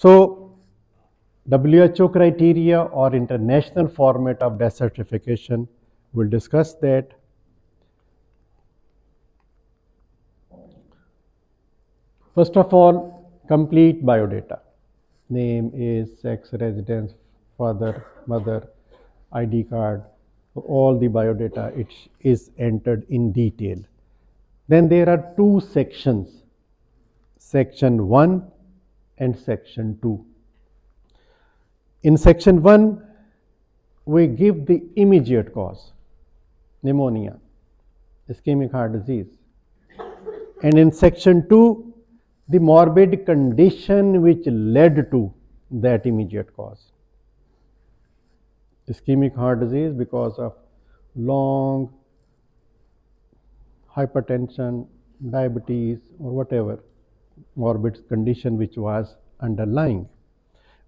So WHO criteria or international format of death certification, we'll discuss that. First of all, complete biodata. Name, age, sex, residence, father, mother, ID card, all the biodata, it is entered in detail. Then there are two sections, section 1 and section 2. In section 1, we give the immediate cause, pneumonia, ischemic heart disease. And in section 2, the morbid condition which led to that immediate cause. Ischemic heart disease because of long hypertension, diabetes, or whatever morbid condition which was underlying,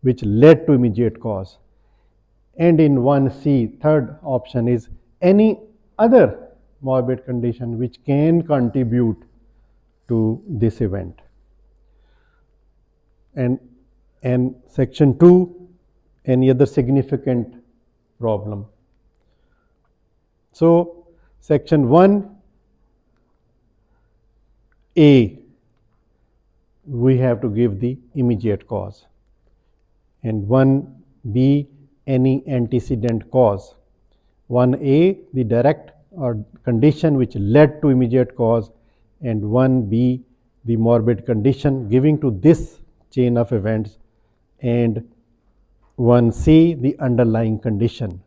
which led to immediate cause. And in 1C, third option is any other morbid condition which can contribute to this event. And section 2, any other significant problem. So section 1A, we have to give the immediate cause, and 1B, any antecedent cause. 1A, the direct or condition which led to immediate cause, and 1B, the morbid condition giving to this chain of events, and 1C, the underlying condition.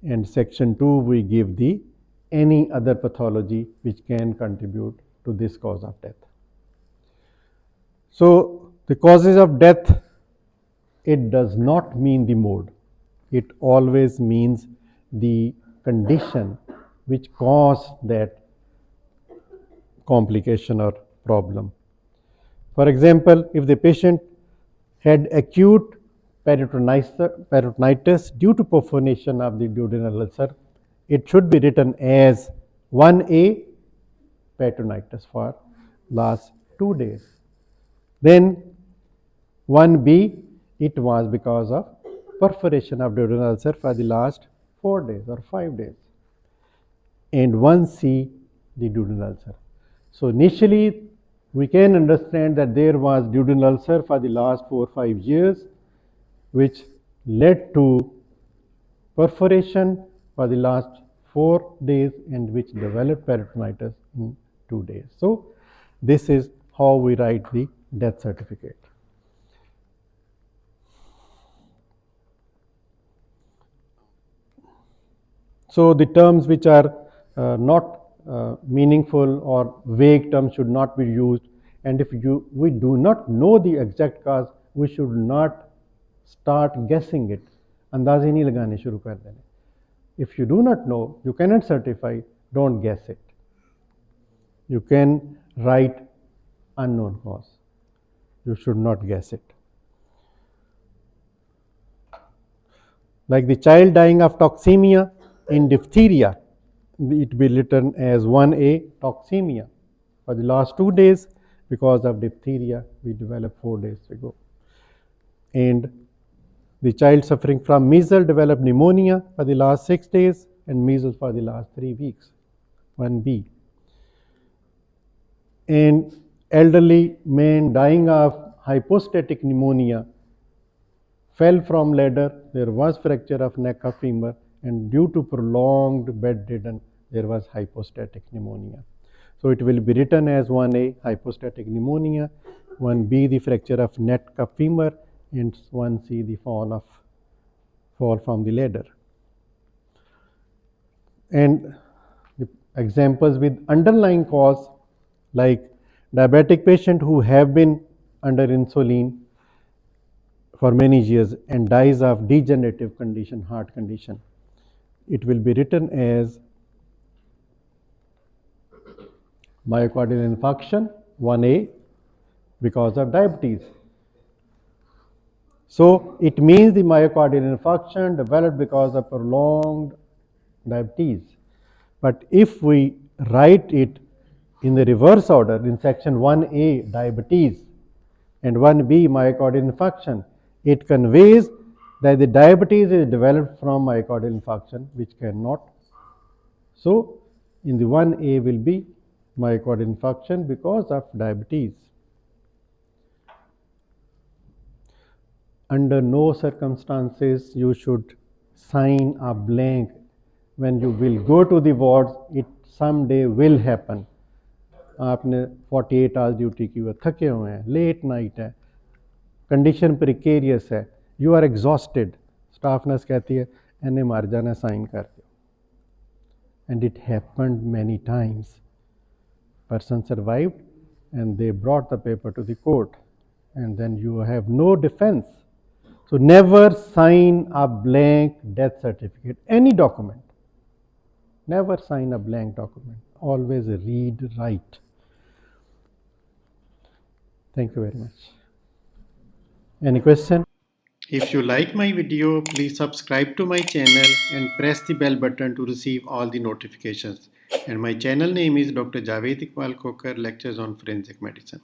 And section 2, we give the any other pathology which can contribute to this cause of death. So the causes of death, it does not mean the mode. It always means the condition which caused that complication or problem. For example, if the patient had acute peritonitis due to perforation of the duodenal ulcer, it should be written as 1A, peritonitis for last 2 days. Then 1B, it was because of perforation of duodenal ulcer for the last 4 days or 5 days. And 1C, the duodenal ulcer. So initially, we can understand that there was duodenal ulcer for the last 4 or 5 years, which led to perforation for the last 4 days and which developed peritonitis in 2 days. So this is how we write the death certificate. So the terms which are not meaningful or vague terms should not be used, and if we do not know the exact cause, we should not start guessing it. अंदाज़े नहीं लगाने शुरू कर देने. If you do not know, you cannot certify, don't guess it. You can write unknown cause. You should not guess it. Like the child dying of toxemia in diphtheria, it be written as 1A, toxemia. For the last 2 days, because of diphtheria, we developed 4 days ago. And the child suffering from measles developed pneumonia for the last 6 days and measles for the last 3 weeks, 1B. And elderly man dying of hypostatic pneumonia fell from ladder, there was fracture of neck of femur, and due to prolonged bedridden, there was hypostatic pneumonia. So it will be written as 1A, hypostatic pneumonia, 1B, the fracture of neck of femur, and 1C, the fall from the ladder. And the examples with underlying cause, like diabetic patient who have been under insulin for many years and dies of degenerative condition, heart condition, it will be written as myocardial infarction, 1A, because of diabetes. So it means the myocardial infarction developed because of prolonged diabetes. But if we write it in the reverse order, in section 1A, diabetes, And 1B, myocardial infarction. It conveys that the diabetes is developed from myocardial infarction, which cannot. So, in the 1A will be myocardial infarction because of diabetes. Under no circumstances you should sign a blank when you will go to the wards. It someday will happen. आपने 48 hours duty की हुई, थके हुए हैं, late night है, condition precarious है, you are exhausted, staff nurse कहती है एने मर जाना, साइन कर दो. And it happened many times. Person survived and they brought the paper to the court, and then you have no defense. So never sign a blank death certificate, any document. Never sign a blank document. Always read, write. Thank you very much. Any question? If you like my video, please subscribe to my channel and press the bell button to receive all the notifications. And my channel name is Dr. Javed Iqbal Kokar, Lectures on Forensic Medicine.